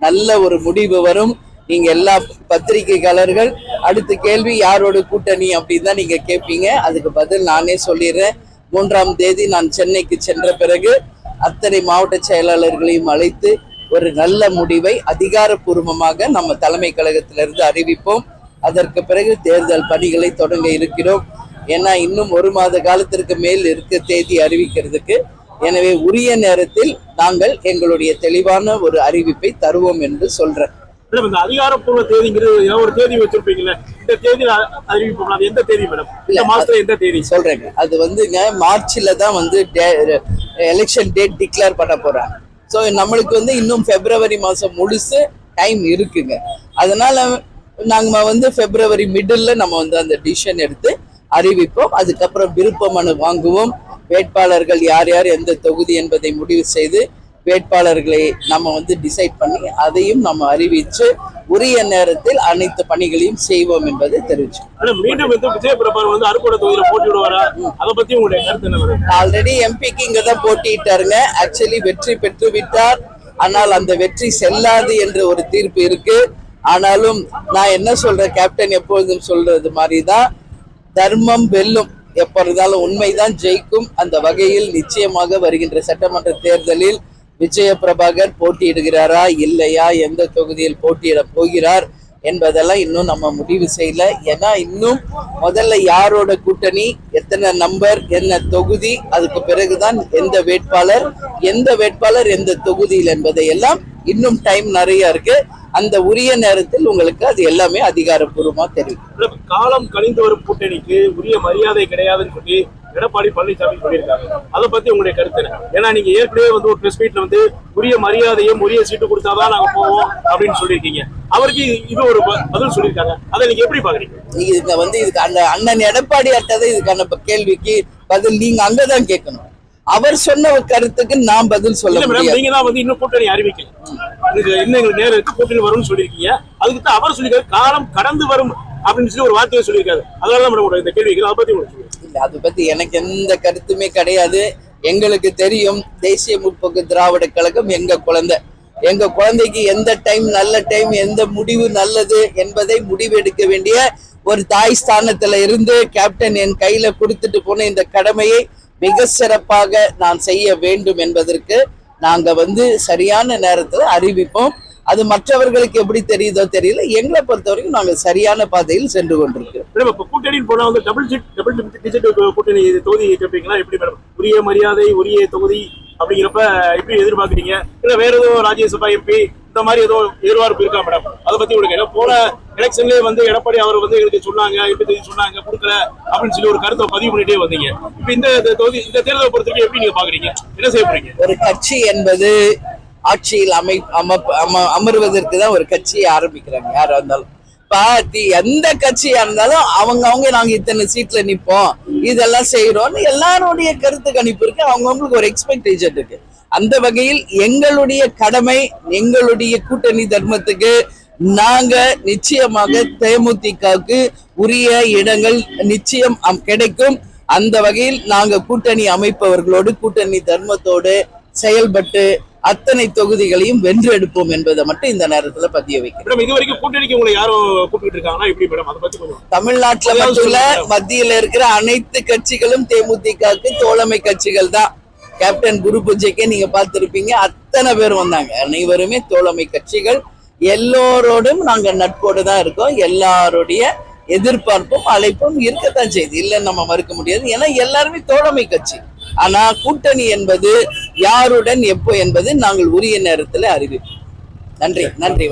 நல்ல ஒரு முடிவு வரும். நீங்க எல்லா பத்திரிகையாளர்கள் அடுத்த கேள்வி யாரோட கூட்டணி அப்படின்னு தான் நீங்க கேட்பீங்க. அதுக்கு பதில் நானே சொல்லிடுறேன். 3ஆம் தேதி நான் சென்னைக்கு சென்ற பிறகு அத்தனை மாவட்ட செயலாளர்களையும் அழைத்து ஒரு நல்ல முடிவை அதிகாரப்பூர்வமாக நம்ம தலைமை கழகத்திலிருந்து அறிவிப்போம். அதற்கு பிறகு தேர்தல் பணிகளை தொடங்க இருக்கிறோம். ஏன்னா இன்னும் 1 மாத காலத்திற்கு மேல் இருக்க தேதி அறிவிக்கிறதுக்கு. எனவே உரிய நேரத்தில் நாங்கள் எங்களுடைய தெளிவான ஒரு அறிவிப்பை தருவோம் என்று சொல்றேன். அதிகாரப்பூர்வ தேதிங்கிறது ஒரு தேதி வச்சிருப்பீங்களா? இந்த தேதியில அறிவிப்போம். அது எந்த தேதி மேடம்? இந்த மாசத்துல எந்த தேதி சொல்றேங்க? அது வந்துங்க மார்ச்ல தான் வந்து எலெக்ஷன் டேட் டிக்ளேர் பண்ண போறாங்க. ஸோ நம்மளுக்கு வந்து இன்னும் பிப்ரவரி மாசம் முழுசு டைம் இருக்குங்க. அதனால நாங்க வந்து பிப்ரவரி மிடில் நம்ம வந்து அந்த டிசிஷன் எடுத்து அறிவிப்போம். அதுக்கப்புறம் விருப்ப மனு வாங்குவோம். வேட்பாளர்கள் யார் யார் எந்த தொகுதி என்பதை முடிவு செய்து வேட்பாளர்களை நம்ம வந்து டிசைட் பண்ணி அதையும் நம்ம அறிவிச்சு உரிய நேரத்தில் அனைத்து பணிகளையும் செய்வோம் என்பதை தெரிவிச்சு. ஆல்ரெடி எம்பிக்கு இங்கதான் போட்டிட்டாருங்க. ஆக்சுவலி வெற்றி பெற்று விட்டார். ஆனால் அந்த வெற்றி செல்லாது என்ற ஒரு தீர்ப்பு இருக்கு. ஆனாலும் நான் என்ன சொல்றேன், கேப்டன் எப்பொழுதும் சொல்றது மாதிரிதான், தர்மம் வெல்லும். எப்ப இருந்தாலும் உண்மைதான் ஜெயிக்கும். அந்த வகையில் நிச்சயமாக வருகின்ற சட்டமன்ற தேர்தலில் விஜய பிரபாகர் போட்டியிடுகிறாரா இல்லையா, எந்த தொகுதியில் போட்டியிட போகிறார் என்பதெல்லாம் இன்னும் நம்ம முடிவு செய்யல. ஏன்னா இன்னும் முதல்ல யாரோட கூட்டணி, எத்தனை நம்பர், என்ன தொகுதி, அதுக்கு பிறகுதான் எந்த வேட்பாளர் எந்த தொகுதியில் என்பதை எல்லாம் இன்னும் டைம் நிறைய இருக்கு. அந்த உரிய நேரத்தில் உங்களுக்கு அது எல்லாமே அதிகாரப்பூர்வமா தெரியும். காலம் கழிந்து வரும் கூட்டணிக்கு உரிய மரியாதை கிடையாதுன்னு சொல்லி எடப்பாடி பழனிசாமி சொல்லியிருக்காங்க. அதை பத்தி உங்களுடைய கருத்து என்ன? ஏன்னா நீங்க ஏற்கனவே வந்து ஒரு பிரஸ் மீட்ல வந்து உரிய மரியாதையும் உரிய சீட்டு கொடுத்தாதான் நாங்க போவோம் அப்படின்னு சொல்லியிருக்கீங்க. அவருக்கு இது ஒரு பதில் சொல்லியிருக்காங்க. அதை நீங்க எப்படி பாக்குறீங்க? நீங்க வந்து இதுக்கு அந்த அண்ணன் எடப்பாடி அட்டதை இதுக்கான கேள்விக்கு பதில் நீங்க அங்கதான் கேட்கணும். அவர் சொன்ன கருத்துக்கு நான் பதில் சொல்ல முடியாது. நீங்க தான் வந்து இன்னும் கூட்டணி அறிவிக்கல, இன்னும் எங்களுக்கு நேரம் இருக்கு, கூட்டணி வரும்னு சொல்லியிருக்கீங்க. அதுக்கு தான் அவர் சொல்லியிருக்காரு காலம் கடந்து வரும் அப்படின்னு சொல்லி ஒரு வார்த்தையை சொல்லியிருக்காரு. அதனால இந்த கேள்விகள் அதை பத்தி இல்ல, அதை பத்தி எனக்கு எந்த கருத்துமே கிடையாது. எங்களுக்கு தெரியும், தேசிய முற்போக்கு திராவிட கழகம் எங்க குழந்தைக்கு எந்த டைம் நல்ல டைம், எந்த முடிவு நல்லது என்பதை முடிவெடுக்க வேண்டிய ஒரு தாய் ஸ்தானத்துல இருந்து கேப்டன் என் கையில கொடுத்துட்டு போன இந்த கடமையை மிக சிறப்பாக நான் செய்ய வேண்டும் என்பதற்கு நாங்க வந்து சரியான நேரத்துல அறிவிப்போம். அது மற்றவர்களுக்கு எப்படி தெரியுதோ தெரியல. எங்களை பொறுத்த வரைக்கும் நாங்க சரியான பாதையில் சென்று கொண்டிருக்கிறோம். கூட்டணி போனா வந்து டபுள் டிஜிட் கூட்டணி தொகுதி கேட்பீங்களா? எப்படி மேடம் உரிய மரியாதை உரிய தொகுதி அப்படிங்கிறப்ப எப்படி எதிர்பார்க்குறீங்க? இல்ல வேற ஏதோ ராஜ்யசபா எம்பி இந்த மாதிரி ஏதோ எதிர்பார்ப்பு இருக்கா மேடம்? அதை பத்தி உங்களுக்கு போன எலெக்ஷன்லயே வந்து எடப்பாடி அவர் வந்து எங்களுக்கு சொன்னாங்க, எப்படி சொன்னாங்க, கொடுக்கல அப்படின்னு சொல்லி ஒரு கருத்தை பதிவு பண்ணிட்டே வந்தீங்க. இப்ப இந்த தேர்தலை பொறுத்தவரைக்கும் எப்படி நீங்க பாக்குறீங்க? என்ன செய்ய போறீங்க? ஒரு கட்சி என்பது ஆட்சியில் அமர்வதற்கு தான் ஒரு கட்சியை ஆரம்பிக்கிறாங்க. யாரா இருந்தாலும் பார்ட்டி எந்த கட்சியா இருந்தாலும் அவங்க நாங்க இத்தனை சீட்ல நிப்போம், இதெல்லாம் செய்யறோம்னு எல்லாருடைய கருத்து கணிப்பு இருக்கு. அவங்களுக்கு ஒரு எக்ஸ்பெக்டேஷன் இருக்கு. அந்த வகையில் எங்களுடைய கடமை, எங்களுடைய கூட்டணி தர்மத்துக்கு நாங்க நிச்சயமாக தேமுதிகவுக்கு உரிய இடங்கள் நிச்சயம் கிடைக்கும். அந்த வகையில் நாங்க கூட்டணி அமைப்பவர்களோடு கூட்டணி தர்மத்தோடு செயல்பட்டு அத்தனை தொகுதிகளையும் வென்று எடுப்போம் என்பதை மட்டும் இந்த நேரத்துல பதிய வைக்கிறோம். இதுவரைக்கும் கூட்டணிக்கு உங்களை யாரும் கூப்பிட்டு இருக்காங்கன்னா எப்படி மேடம்? அதை பத்தி தமிழ்நாட்டுல மட்டும் இல்ல, மத்தியில இருக்கிற அனைத்து கட்சிகளும் தேமுதிகவுக்கு தோழமை கட்சிகள் தான். கேப்டன் குரு பூஜைக்கே நீங்க பார்த்திருப்பீங்க, அத்தனை பேர் வந்தாங்க. அனைவருமே தோழமை கட்சிகள். எல்லோரோடும் நாங்க நட்போடு தான் இருக்கோம். எல்லாருடைய எதிர்பார்ப்பும் அழைப்பும் இருக்கத்தான் செய்யுது, இல்லைன்னு நம்ம மறுக்க முடியாது. ஏன்னா எல்லாருமே தோழமை கட்சி. ஆனா கூட்டணி என்பது யாருடன் எப்போ என்பது நாங்கள் உரிய நேரத்தில் அறிவிப்போம். நன்றி.